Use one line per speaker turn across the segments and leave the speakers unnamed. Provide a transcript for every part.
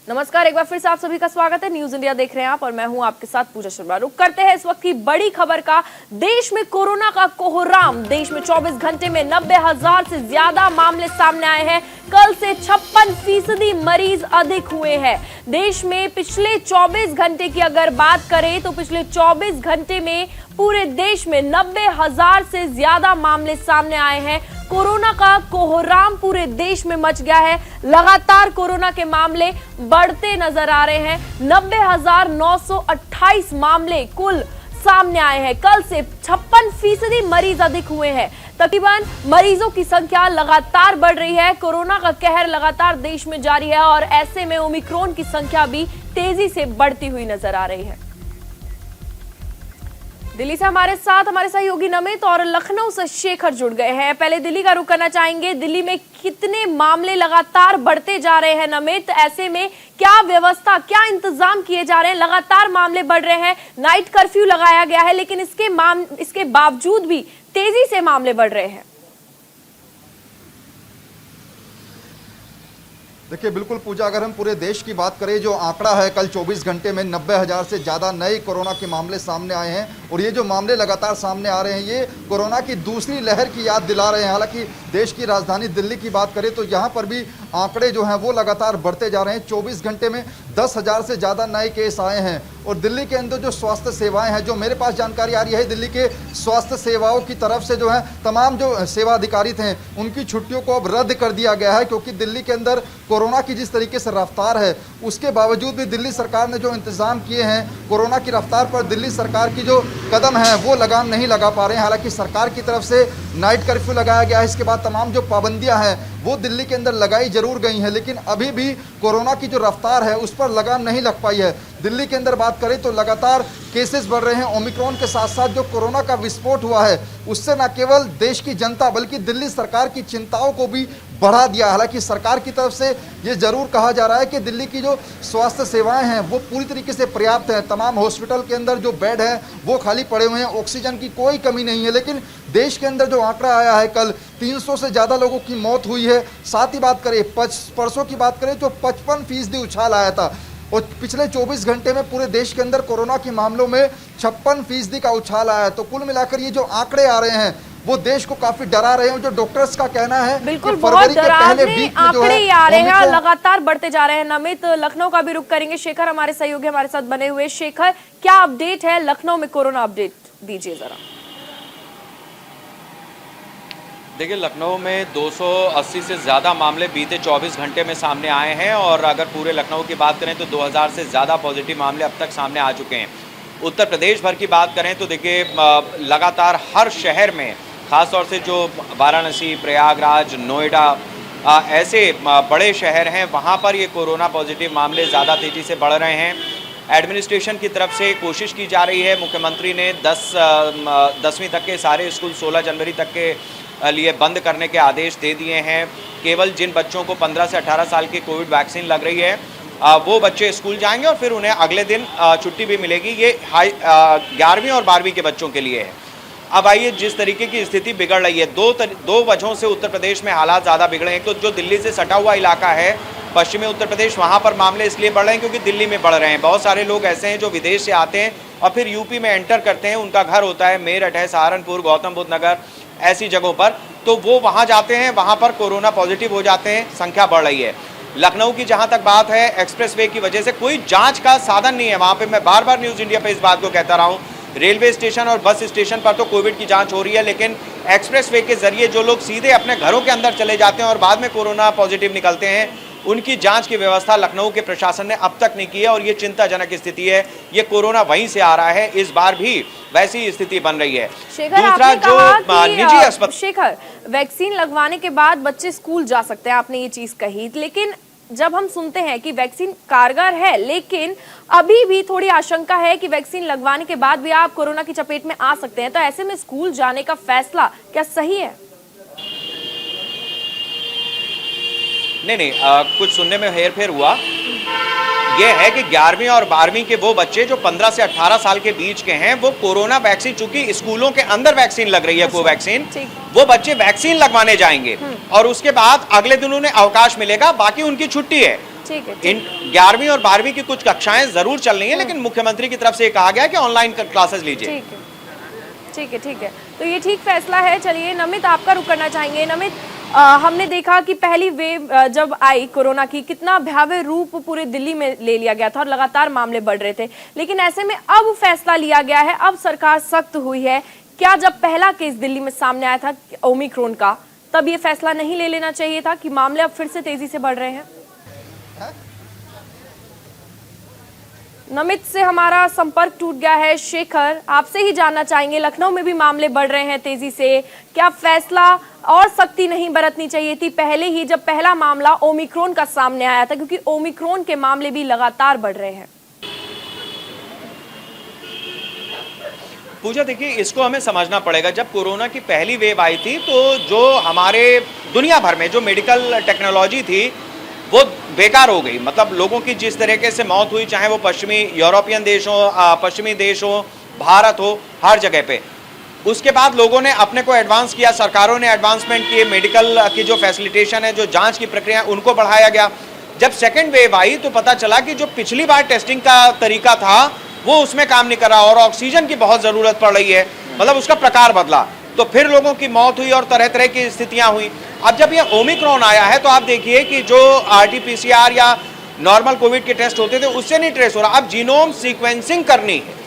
नमस्कार, एक बार फिर से आप सभी का स्वागत है। न्यूज इंडिया देख रहे हैं आप और मैं हूं आपके साथ पूजा शर्मा। रुक करते हैं इस वक्त की बड़ी खबर का। देश में कोरोना का कोहराम। देश में 24 घंटे में 90,000 से ज्यादा मामले सामने आए हैं। कल से 56% मरीज अधिक हुए हैं। देश में पिछले 24 घंटे की अगर बात करें तो पिछले 24 घंटे में पूरे देश में 90,000 से ज्यादा मामले सामने आए हैं। कोरोना का कोहराम पूरे देश में मच गया है। लगातार कोरोना के मामले बढ़ते नजर आ रहे हैं। 90,928 मामले कुल सामने आए हैं। कल से 56% मरीज अधिक हुए हैं। तकरीबन मरीजों की संख्या लगातार बढ़ रही है। कोरोना का कहर लगातार देश में जारी है और ऐसे में ओमिक्रॉन की संख्या भी तेजी से बढ़ती हुई नजर आ रही है। दिल्ली से हमारे साथ हमारे सहयोगी नमित और लखनऊ से शेखर जुड़ गए हैं। पहले दिल्ली का रुख करना चाहेंगे। दिल्ली में कितने मामले लगातार बढ़ते जा रहे हैं नमित? ऐसे में क्या व्यवस्था, क्या इंतजाम किए जा रहे हैं? लगातार मामले बढ़ रहे हैं। नाइट कर्फ्यू लगाया गया है लेकिन इसके बावजूद भी तेजी से मामले बढ़ रहे हैं।
देखिए बिल्कुल पूजा, अगर हम पूरे देश की बात करें, जो आंकड़ा है कल 24 घंटे में 90,000 से ज़्यादा नए कोरोना के मामले सामने आए हैं और ये जो मामले लगातार सामने आ रहे हैं ये कोरोना की दूसरी लहर की याद दिला रहे हैं। हालांकि देश की राजधानी दिल्ली की बात करें तो यहाँ पर भी आंकड़े जो हैं वो लगातार बढ़ते जा रहे हैं। 24 घंटे में 10,000 से ज़्यादा नए केस आए हैं और दिल्ली के अंदर जो स्वास्थ्य सेवाएं हैं, जो मेरे पास जानकारी आ रही है, दिल्ली के स्वास्थ्य सेवाओं की तरफ से जो है तमाम जो सेवा अधिकारी थे उनकी छुट्टियों को अब रद्द कर दिया गया है, क्योंकि दिल्ली के अंदर कोरोना की जिस तरीके से रफ्तार है उसके बावजूद भी दिल्ली सरकार ने जो इंतजाम किए हैं कोरोना की रफ्तार पर, दिल्ली सरकार की जो कदम है वो लगाम नहीं लगा पा रहे हैं। हालांकि सरकार की तरफ से नाइट कर्फ्यू लगाया गया है, इसके बाद तमाम जो पाबंदियां हैं वो दिल्ली के अंदर लगाई जरूर गई हैं, लेकिन अभी भी कोरोना की जो रफ्तार है उस पर लगाम नहीं लग पाई है। दिल्ली के अंदर बात करें तो लगातार केसेस बढ़ रहे हैं। ओमिक्रॉन के साथ साथ जो कोरोना का विस्फोट हुआ है उससे न केवल देश की जनता बल्कि दिल्ली सरकार की चिंताओं को भी बढ़ा दिया। हालांकि सरकार की तरफ से ये जरूर कहा जा रहा है कि दिल्ली की जो स्वास्थ्य सेवाएं हैं वो पूरी तरीके से पर्याप्त है। तमाम हॉस्पिटल के अंदर जो बेड हैं वो खाली पड़े हुए हैं, ऑक्सीजन की कोई कमी नहीं है। लेकिन देश के अंदर जो आंकड़ा आया है कल 300 से ज़्यादा लोगों की मौत हुई है। साथ ही बात करें परसों की बात करें तो 55% उछाल आया था और पिछले 24 घंटे में पूरे देश के अंदर कोरोना के मामलों में 56% का उछाल आया है। तो कुल मिलाकर ये जो आंकड़े आ रहे हैं वो देश को काफी डरा रहे हैं। जो डॉक्टर्स का कहना है
बिल्कुल बहुत डरावने आंकड़े आ रहे हैं, लगातार बढ़ते जा रहे हैं। नमित, लखनऊ का भी रुख करेंगे। शेखर हमारे सहयोगी हमारे साथ बने हुए। शेखर, क्या अपडेट है लखनऊ में? कोरोना अपडेट दीजिए जरा।
देखिए, लखनऊ में 280 से ज़्यादा मामले बीते 24 घंटे में सामने आए हैं और अगर पूरे लखनऊ की बात करें तो 2000 से ज़्यादा पॉजिटिव मामले अब तक सामने आ चुके हैं। उत्तर प्रदेश भर की बात करें तो देखिए लगातार हर शहर में, ख़ासतौर से जो वाराणसी, प्रयागराज, नोएडा ऐसे बड़े शहर हैं वहाँ पर ये कोरोना पॉजिटिव मामले ज़्यादा तेज़ी से बढ़ रहे हैं। एडमिनिस्ट्रेशन की तरफ से कोशिश की जा रही है। मुख्यमंत्री ने 10वीं तक के सारे स्कूल 16 जनवरी तक के लिए बंद करने के आदेश दे दिए हैं। केवल जिन बच्चों को 15 से 18 साल की कोविड वैक्सीन लग रही है वो बच्चे स्कूल जाएंगे और फिर उन्हें अगले दिन छुट्टी भी मिलेगी। ये 11वीं और 12वीं के बच्चों के लिए है। अब आइए, जिस तरीके की स्थिति बिगड़ रही है, दो वजहों से उत्तर प्रदेश में हालात ज़्यादा बिगड़े हैं। तो जो दिल्ली से सटा हुआ इलाका है पश्चिमी उत्तर प्रदेश, वहाँ पर मामले इसलिए बढ़ रहे हैं क्योंकि दिल्ली में बढ़ रहे हैं। बहुत सारे लोग ऐसे हैं जो विदेश से आते हैं और फिर यूपी में एंटर करते हैं। उनका घर होता है मेरठ है, सहारनपुर, गौतम बुद्ध नगर, ऐसी जगहों पर, तो वो वहाँ जाते हैं, वहाँ पर कोरोना पॉजिटिव हो जाते हैं, संख्या बढ़ रही है। लखनऊ की जहाँ तक बात है, एक्सप्रेसवे की वजह से कोई जांच का साधन नहीं है वहाँ पे। मैं बार बार न्यूज़ इंडिया पे इस बात को कहता रहा हूँ। रेलवे स्टेशन और बस स्टेशन पर तो कोविड की जांच हो रही है, लेकिन एक्सप्रेसवे के जरिए जो लोग सीधे अपने घरों के अंदर चले जाते हैं और बाद में कोरोना पॉजिटिव निकलते हैं, उनकी जांच की व्यवस्था लखनऊ के प्रशासन ने अब तक नहीं की है और ये चिंताजनक स्थिति है। ये कोरोना वहीं से आ रहा है, इस बार भी वैसी स्थिति बन रही है।
दूसरा जो निजी अस्पताल, शेखर, वैक्सीन लगवाने के बाद बच्चे स्कूल जा सकते हैं, आपने ये चीज कही, लेकिन जब हम सुनते हैं कि वैक्सीन कारगर है लेकिन अभी भी थोड़ी आशंका है कि वैक्सीन लगवाने के बाद भी आप कोरोना की चपेट में आ सकते हैं, तो ऐसे में स्कूल जाने का फैसला क्या सही है?
नहीं, कुछ सुनने में हेरफेर हुआ। यह है कि 11वीं और 12वीं के वो बच्चे जो 15 से 18 साल के बीच के हैं, वो कोरोना वैक्सीन, चूंकि स्कूलों के अंदर वैक्सीन लग रही है कोवैक्सीन, वो बच्चे वैक्सीन लगवाने जाएंगे और उसके बाद अगले दिन उन्हें अवकाश मिलेगा, बाकी उनकी छुट्टी है। 11वीं और 12वीं की कुछ कक्षाएं जरूर चल रही हैं, लेकिन मुख्यमंत्री की तरफ से कहा गया कि ऑनलाइन क्लासेस लीजिए।
ठीक है, तो ये ठीक फैसला है। चलिए नमित, आपका रुख करना चाहेंगे। नमित, हमने देखा कि पहली वेव जब आई कोरोना की, कितना भयावह रूप पूरे दिल्ली में ले लिया गया था और लगातार मामले बढ़ रहे थे, लेकिन ऐसे में अब फैसला लिया गया है, अब सरकार सख्त हुई है। क्या जब पहला केस दिल्ली में सामने आया था ओमिक्रॉन का, तब ये फैसला नहीं ले लेना चाहिए था कि मामले अब फिर से तेजी से बढ़ रहे हैं? नमित से हमारा संपर्क टूट गया है। शेखर, आपसे ही जानना चाहेंगे, लखनऊ में भी मामले बढ़ रहे हैं तेजी से, क्या फैसला और सख्ती नहीं बरतनी चाहिए थी पहले ही, जब पहला मामला ओमिक्रॉन का सामने आया था, क्योंकि ओमिक्रॉन के मामले भी लगातार बढ़ रहे हैं?
पूजा, देखिए इसको हमें समझना पड़ेगा। जब कोरोना की पहली वेव आई थी तो जो हमारे दुनिया भर में जो मेडिकल टेक्नोलॉजी थी वो बेकार हो गई। मतलब लोगों की जिस तरीके से मौत हुई, चाहे वो पश्चिमी यूरोपियन देश हो, पश्चिमी देश हो, भारत हो, हर जगह पे। उसके बाद लोगों ने अपने को एडवांस किया, सरकारों ने एडवांसमेंट किए, मेडिकल की जो फैसिलिटेशन है, जो जांच की प्रक्रिया, उनको बढ़ाया गया। जब सेकेंड वेव आई तो पता चला कि जो पिछली बार टेस्टिंग का तरीका था वो उसमें काम नहीं कर रहा और ऑक्सीजन की बहुत ज़रूरत पड़ रही है, मतलब उसका प्रकार बदला, तो फिर लोगों की मौत हुई और तरह तरह की स्थितियां हुई। अब जब ये ओमिक्रॉन आया है तो आप देखिए कि जो RT-PCR या नॉर्मल कोविड के टेस्ट होते थे उससे नहीं ट्रेस हो रहा, अब जीनोम सीक्वेंसिंग करनी है।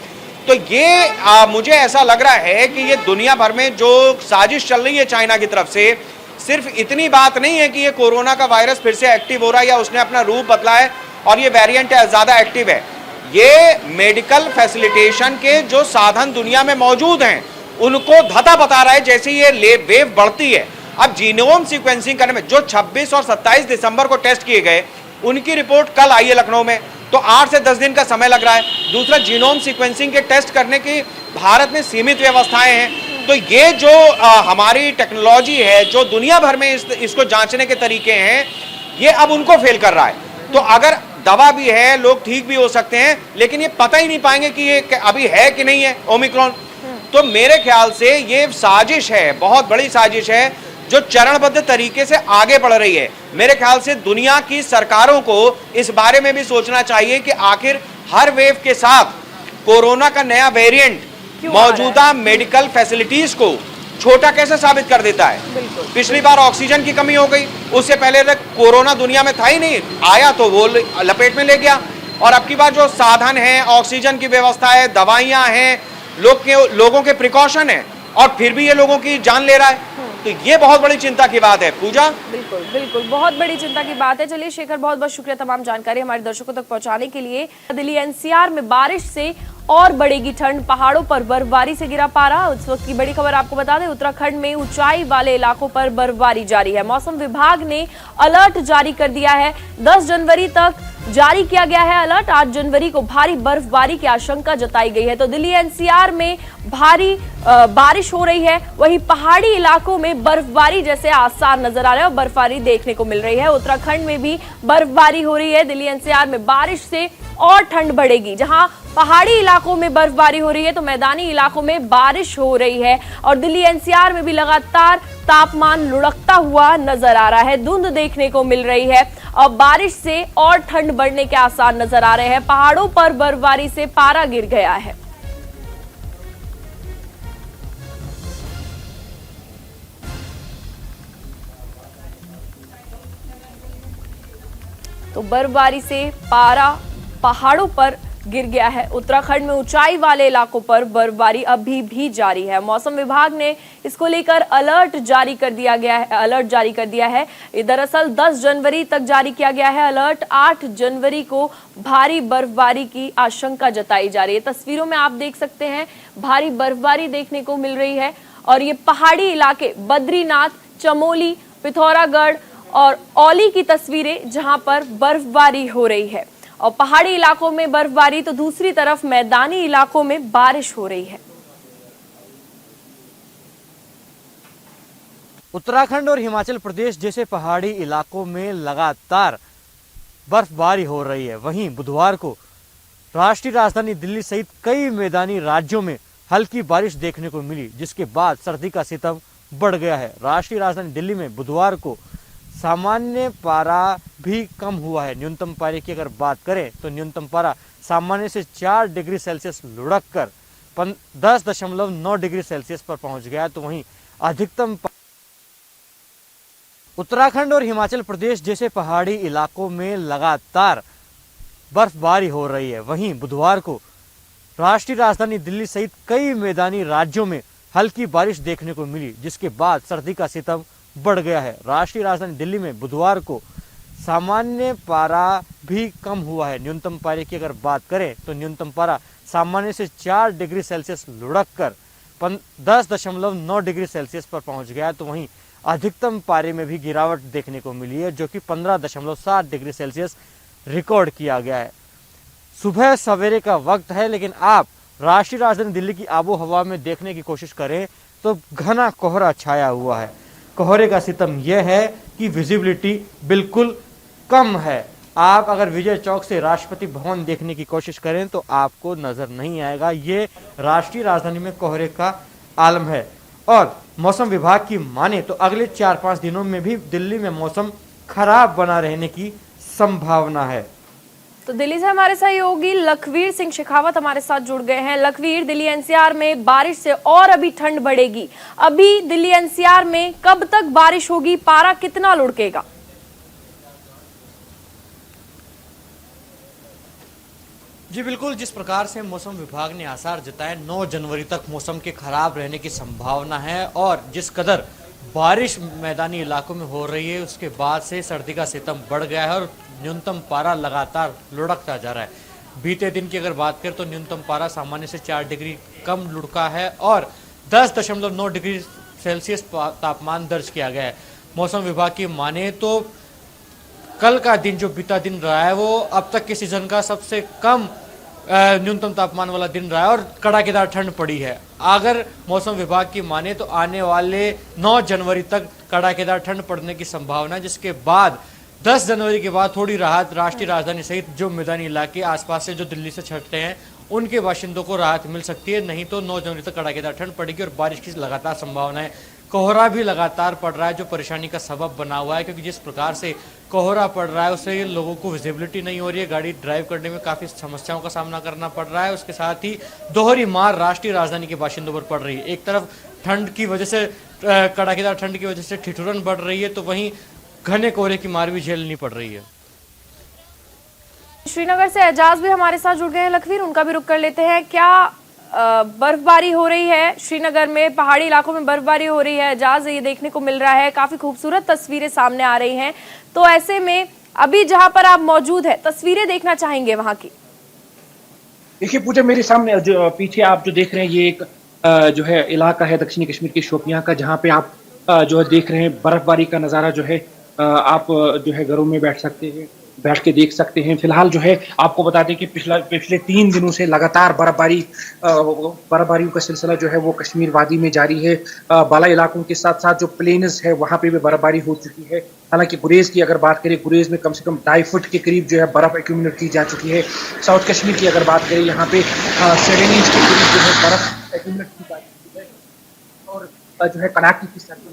तो ये मुझे ऐसा लग रहा है कि ये दुनिया भर में जो साजिश चल रही है चाइना की तरफ से, सिर्फ इतनी बात नहीं है कि ये कोरोना का वायरस फिर से एक्टिव हो रहा है या उसने अपना रूप बदला है और ये वेरिएंट ज़्यादा एक्टिव है। ये मेडिकल फैसिलिटेशन के जो साधन दुनिया में मौजूद हैं उनको धता बता रहा है जैसे ये वेव बढ़ती है। अब जीनोम सीक्वेंसिंग करने में जो 26 और 27 दिसंबर को टेस्ट किए गए उनकी रिपोर्ट कल आई है लखनऊ में, तो 8 से 10 दिन का समय लग रहा है। दूसरा, जीनोम सीक्वेंसिंग के टेस्ट करने की भारत में सीमित व्यवस्थाएं हैं। तो ये जो हमारी टेक्नोलॉजी है, जो दुनिया भर में इसको जांचने के तरीके हैं, ये अब उनको फेल कर रहा है। तो अगर दवा भी है, लोग ठीक भी हो सकते हैं, लेकिन ये पता ही नहीं पाएंगे कि ये अभी है कि नहीं है ओमिक्रॉन। तो मेरे ख्याल से ये साजिश है, बहुत बड़ी साजिश है, जो चरणबद्ध तरीके से आगे बढ़ रही है। मेरे ख्याल से दुनिया की सरकारों को इस बारे में भी सोचना चाहिए कि आखिर हर वेव के साथ कोरोना का नया वेरिएंट मौजूदा मेडिकल फैसिलिटीज को छोटा कैसे साबित कर देता है। पिछली बार ऑक्सीजन की कमी हो गई, उससे पहले तक कोरोना दुनिया में था ही नहीं, आया तो वो लपेट में ले गया। और अब की बार जो साधन है, ऑक्सीजन की व्यवस्था है, दवाइयां हैं, लोगों के प्रिकॉशन है, और फिर भी ये लोगों की जान ले रहा है। तो ये बहुत बड़ी चिंता की बात है। पूजा,
बिल्कुल बहुत बड़ी चिंता की बात है। चलिए शेखर, बहुत बहुत शुक्रिया तमाम जानकारी हमारे दर्शकों तक पहुंचाने के लिए। दिल्ली NCR में बारिश से और बढ़ेगी ठंड, पहाड़ों पर बर्फबारी से गिरा पारा। उस वक्त की बड़ी खबर आपको बता दें, उत्तराखंड में ऊंचाई वाले इलाकों पर बर्फबारी जारी है। मौसम विभाग ने अलर्ट जारी कर दिया है, 10 जनवरी तक जारी किया गया है अलर्ट। 8 जनवरी को भारी बर्फबारी की आशंका जताई गई है। तो दिल्ली NCR में भारी बारिश हो रही है, वहीं पहाड़ी इलाकों में बर्फबारी जैसे आसार नजर आ रहे हैं और बर्फबारी देखने को मिल रही है। उत्तराखंड में भी बर्फबारी हो रही है। दिल्ली NCR में बारिश से और ठंड बढ़ेगी। जहां पहाड़ी इलाकों में बर्फबारी हो रही है तो मैदानी इलाकों में बारिश हो रही है। और दिल्ली NCR में भी लगातार तापमान लुढ़कता हुआ नजर आ रहा है, धुंध देखने को मिल रही है और बारिश से और ठंड बढ़ने के आसार नजर आ रहे हैं। पहाड़ों पर बर्फबारी से पारा गिर गया है। तो बर्फबारी से पारा पहाड़ों पर गिर गया है। उत्तराखंड में ऊंचाई वाले इलाकों पर बर्फबारी अभी भी जारी है। मौसम विभाग ने इसको लेकर अलर्ट जारी कर दिया है। दरअसल 10 जनवरी तक जारी किया गया है अलर्ट। 8 जनवरी को भारी बर्फबारी की आशंका जताई जा रही है। तस्वीरों में आप देख सकते हैं भारी बर्फबारी देखने को मिल रही है और ये पहाड़ी इलाके बद्रीनाथ, चमोली, पिथौरागढ़ और औली की तस्वीरें जहां पर बर्फबारी हो रही है। और पहाड़ी इलाकों में बर्फबारी तो दूसरी तरफ मैदानी इलाकों में बारिश हो रही है।
उत्तराखंड और हिमाचल प्रदेश जैसे पहाड़ी इलाकों में लगातार बर्फबारी हो रही है। वहीं बुधवार को राष्ट्रीय राजधानी दिल्ली सहित कई मैदानी राज्यों में हल्की बारिश देखने को मिली, जिसके बाद सर्दी का सितम बढ़ गया है। राष्ट्रीय राजधानी दिल्ली में बुधवार को सामान्य पारा भी कम हुआ है। न्यूनतम पारे की अगर बात करें तो न्यूनतम पारा सामान्य से 4 डिग्री सेल्सियस लुढ़क कर 10.9 डिग्री सेल्सियस पर पहुंच गया। तो वहीं अधिकतम उत्तराखंड और हिमाचल प्रदेश जैसे पहाड़ी इलाकों में लगातार बर्फबारी हो रही है। वहीं बुधवार को राष्ट्रीय राजधानी दिल्ली सहित कई मैदानी राज्यों में हल्की बारिश देखने को मिली, जिसके बाद सर्दी का सितम बढ़ गया है। राष्ट्रीय राजधानी दिल्ली में बुधवार को सामान्य पारा भी कम हुआ है। न्यूनतम पारे की अगर बात करें तो न्यूनतम पारा सामान्य से 4 डिग्री सेल्सियस लुढ़क कर 10.9 डिग्री सेल्सियस पर पहुंच गया। तो वहीं अधिकतम पारे में भी गिरावट देखने को मिली है, जो कि 15.7 डिग्री सेल्सियस रिकॉर्ड किया गया है। सुबह सवेरे का वक्त है, लेकिन आप राष्ट्रीय राजधानी दिल्ली की आबो हवा में देखने की कोशिश करें तो घना कोहरा छाया हुआ है। कोहरे का सितम यह है कि विजिबिलिटी बिल्कुल कम है। आप अगर विजय चौक से राष्ट्रपति भवन देखने की कोशिश करें तो आपको नजर नहीं आएगा। ये राष्ट्रीय राजधानी में कोहरे का आलम है। और मौसम विभाग की माने तो अगले 4-5 दिनों में भी दिल्ली में मौसम खराब बना रहने की संभावना है।
तो दिल्ली से हमारे सहयोगी लखवीर सिंह शेखावत हमारे साथ जुड़ गए हैं। लखवीर, दिल्ली एनसीआर में बारिश से और अभी ठंड बढ़ेगी। अभी दिल्ली एनसीआर में कब तक बारिश होगी, पारा कितना लुढ़केगा?
जी बिल्कुल, जिस प्रकार से मौसम विभाग ने आसार जताए 9 जनवरी तक मौसम के खराब रहने की संभावना है और जिस कदर बारिश मैदानी इलाकों में हो रही है उसके बाद से सर्दी का सितम बढ़ गया है और न्यूनतम पारा लगातार लुढ़कता जा रहा है। बीते दिन की अगर बात करें तो न्यूनतम पारा सामान्य से 4 डिग्री कम लुढ़का है और 10.9 डिग्री सेल्सियस तापमान दर्ज किया गया है। मौसम विभाग की माने तो कल का दिन जो बीता दिन रहा है वो अब तक के सीजन का सबसे कम न्यूनतम तापमान वाला दिन रहा है और कड़ाकेदार ठंड पड़ी है। अगर मौसम विभाग की माने तो आने वाले 9 जनवरी तक कड़ाकेदार ठंड पड़ने की संभावना है, जिसके बाद 10 जनवरी के बाद थोड़ी राहत राष्ट्रीय राजधानी सहित जो मैदानी इलाके आसपास से जो दिल्ली से छटते हैं उनके बाशिंदों को राहत मिल सकती है। नहीं तो 9 जनवरी तक कड़ाकेदार ठंड पड़ेगी और बारिश की लगातार संभावना है। कोहरा भी लगातार पड़ रहा है जो परेशानी का सबब बना हुआ है, क्योंकि जिस प्रकार से कोहरा पड़ रहा है उससे लोगों को विजिबिलिटी नहीं हो रही है, गाड़ी ड्राइव करने में काफ़ी समस्याओं का सामना करना पड़ रहा है। उसके साथ ही दोहरी मार राष्ट्रीय राजधानी के बाशिंदों पर पड़ रही है। एक तरफ ठंड की वजह से कड़ाकेदार ठंड की वजह से ठिठुरन बढ़ रही है, तो वहीं घने कोहरे की मार भी झेलनी पड़ रही है।
श्रीनगर से एजाज भी हमारे साथ जुड़ गए हैं। लखवीर, उनका भी रुख कर लेते हैं। क्या बर्फबारी हो रही है श्रीनगर में, पहाड़ी इलाकों में बर्फबारी हो रही है? एजाज, ये देखने को मिल रहा है, काफी खूबसूरत तस्वीरें सामने आ रही हैं। तो ऐसे में अभी जहां पर आप मौजूद है, तस्वीरें देखना चाहेंगे वहां की?
देखिए पूजा, मेरे सामने जो पीछे आप जो देख रहे हैं ये एक जो है इलाका है दक्षिणी कश्मीर के शोपियां का, जहां पे आप जो है देख रहे हैं बर्फबारी का नज़ारा जो है आप जो है घरों में बैठ के देख सकते हैं। फिलहाल जो है आपको बता दें कि पिछले 3 दिनों से लगातार बर्फबारी का सिलसिला जो है वो कश्मीर वादी में जारी है। बाला इलाकों के साथ साथ जो प्लेन्स है वहाँ पे भी बर्फबारी हो चुकी है। हालांकि गुरेज की अगर बात करें, गुरेज में कम से कम 2.5 फुट के करीब जो है बर्फ एक्यूमुलेट की जा चुकी है। साउथ कश्मीर की अगर बात करें, यहाँ पे 7 इंच के करीब जो है बर्फ एक्यूमुलेट की जा चुकी है। और जो है कड़ाके की सर्दी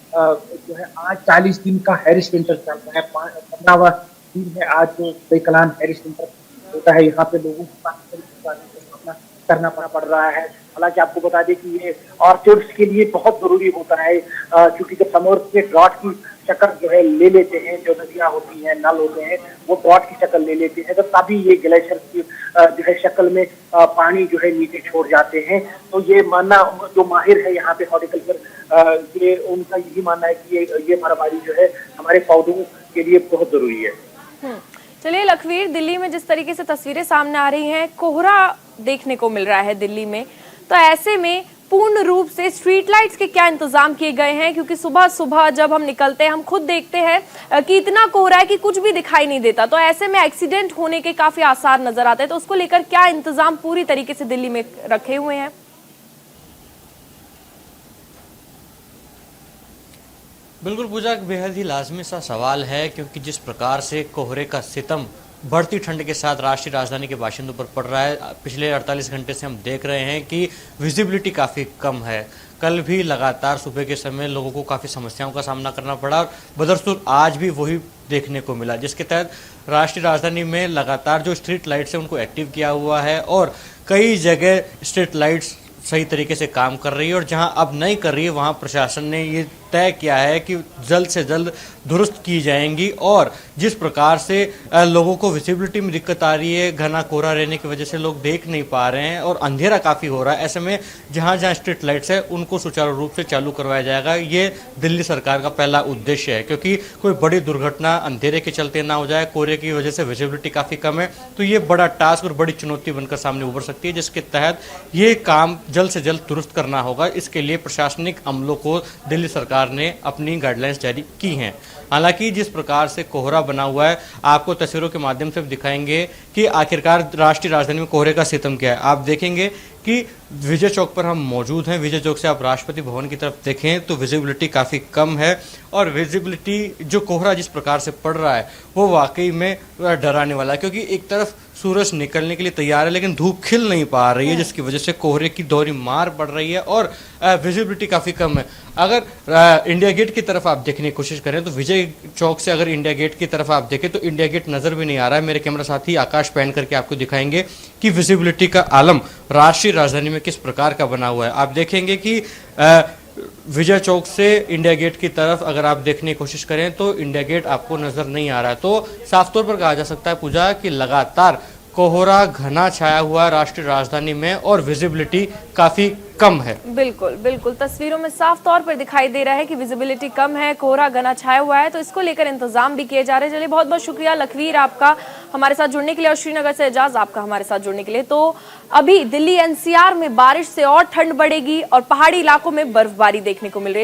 जो है आज 40 दिन का हैरिस विंटर चल रहा है। 15वां दिन है आज जो बेकलान हैरिस विंटर होता है। यहाँ पे लोगों को सामना करना पड़ रहा है। हालांकि आपको बता दें कि ये ऑर्चिड्स के लिए बहुत जरूरी होता है, क्योंकि जब समर के ड्रॉट की शक्ल जो है ले लेते हैं, जो नदियां होती हैं, नल होते हैं, वो ड्रॉट की शक्ल ले लेते हैं, तो तभी ये ग्लेशियर की जो है शक्ल में पानी जो है नीचे छोड़ जाते हैं। तो ये मानना जो माहिर है यहाँ पे हॉर्टिकल्चर, ये उनका यही मानना है कि ये बर्फबारी जो है हमारे पौधों के लिए बहुत जरूरी है।
चलिए लखवीर, दिल्ली में जिस तरीके से तस्वीरें सामने आ रही हैं, कोहरा देखने को मिल रहा है दिल्ली में, तो ऐसे में पूर्ण रूप से स्ट्रीट लाइट्स के क्या इंतजाम किए गए हैं? क्योंकि सुबह सुबह जब हम निकलते हैं, हम खुद देखते हैं कि इतना कोहरा है कि कुछ भी दिखाई नहीं देता। तो ऐसे में एक्सीडेंट होने के काफी आसार नजर आते हैं। तो उसको लेकर क्या इंतजाम पूरी तरीके से दिल्ली में रखे हुए हैं?
बिल्कुल पूजा, बेहद ही लाजमी सा सवाल है, क्योंकि जिस प्रकार से कोहरे का सितम बढ़ती ठंड के साथ राष्ट्रीय राजधानी के बाशिंदों पर पड़ रहा है। पिछले 48 घंटे से हम देख रहे हैं कि विजिबिलिटी काफ़ी कम है। कल भी लगातार सुबह के समय लोगों को काफ़ी समस्याओं का सामना करना पड़ा और बदरसूर आज भी वही देखने को मिला, जिसके तहत राष्ट्रीय राजधानी में लगातार जो स्ट्रीट लाइट्स हैं उनको एक्टिव किया हुआ है और कई जगह स्ट्रीट लाइट्स सही तरीके से काम कर रही है और जहां अब नहीं कर रही है वहां प्रशासन ने ये तय किया है कि जल्द से जल्द दुरुस्त की जाएंगी। और जिस प्रकार से लोगों को विजिबिलिटी में दिक्कत आ रही है, घना कोहरा रहने की वजह से लोग देख नहीं पा रहे हैं और अंधेरा काफ़ी हो रहा है, ऐसे में जहां जहां स्ट्रीट लाइट्स है उनको सुचारू रूप से चालू करवाया जाएगा। ये दिल्ली सरकार का पहला उद्देश्य है, क्योंकि कोई बड़ी दुर्घटना अंधेरे के चलते ना हो जाए। कोहरे की वजह से विजिबिलिटी काफ़ी कम है, तो ये बड़ा टास्क और बड़ी चुनौती बनकर सामने उभर सकती है, जिसके तहत ये काम जल्द से जल्द दुरुस्त करना होगा। इसके लिए प्रशासनिक अमलों को दिल्ली सरकार ने अपनी गाइडलाइंस जारी की हैं। हालांकि जिस प्रकार से कोहरा बना हुआ है, आपको तस्वीरों के माध्यम से दिखाएंगे कि आखिरकार राष्ट्रीय राजधानी में कोहरे का सितम क्या है। आप देखेंगे कि विजय चौक पर हम मौजूद हैं। विजय चौक से आप राष्ट्रपति भवन की तरफ देखें तो विजिबिलिटी काफ़ी कम है और विजिबिलिटी जो कोहरा जिस प्रकार से पड़ रहा है वो वाकई में डराने वाला है, क्योंकि एक तरफ सूरज निकलने के लिए तैयार है लेकिन धूप खिल नहीं पा रही है, जिसकी वजह से कोहरे की दोहरी मार पड़ रही है और विजिबिलिटी काफ़ी कम है। अगर इंडिया गेट की तरफ आप देखने की कोशिश करें तो विजय चौक से अगर इंडिया गेट की तरफ आप देखें तो इंडिया गेट नज़र भी नहीं आ रहा है। मेरे कैमरा साथी आकाश पैन करके आपको दिखाएंगे कि विजिबिलिटी का आलम राष्ट्रीय राजधानी में किस प्रकार का बना हुआ है। आप देखेंगे कि विजय चौक से इंडिया गेट की तरफ अगर आप देखने की कोशिश करें तो इंडिया गेट आपको नजर नहीं आ रहा है। तो साफ तौर पर कहा जा सकता है पूजा कि लगातार कोहरा घना छाया हुआ है राष्ट्रीय राजधानी में और विजिबिलिटी काफी कम है।
बिल्कुल बिल्कुल, तस्वीरों में साफ तौर पर दिखाई दे रहा है कि विजिबिलिटी कम है, कोहरा घना छाया हुआ है, तो इसको लेकर इंतजाम भी किए जा रहे हैं। चलिए, बहुत बहुत शुक्रिया लखवीर आपका हमारे साथ जुड़ने के लिए और श्रीनगर से एजाज आपका हमारे साथ जुड़ने के लिए। तो अभी दिल्ली एनसीआर में बारिश से और ठंड बढ़ेगी और पहाड़ी इलाकों में बर्फबारी देखने को मिल रही है।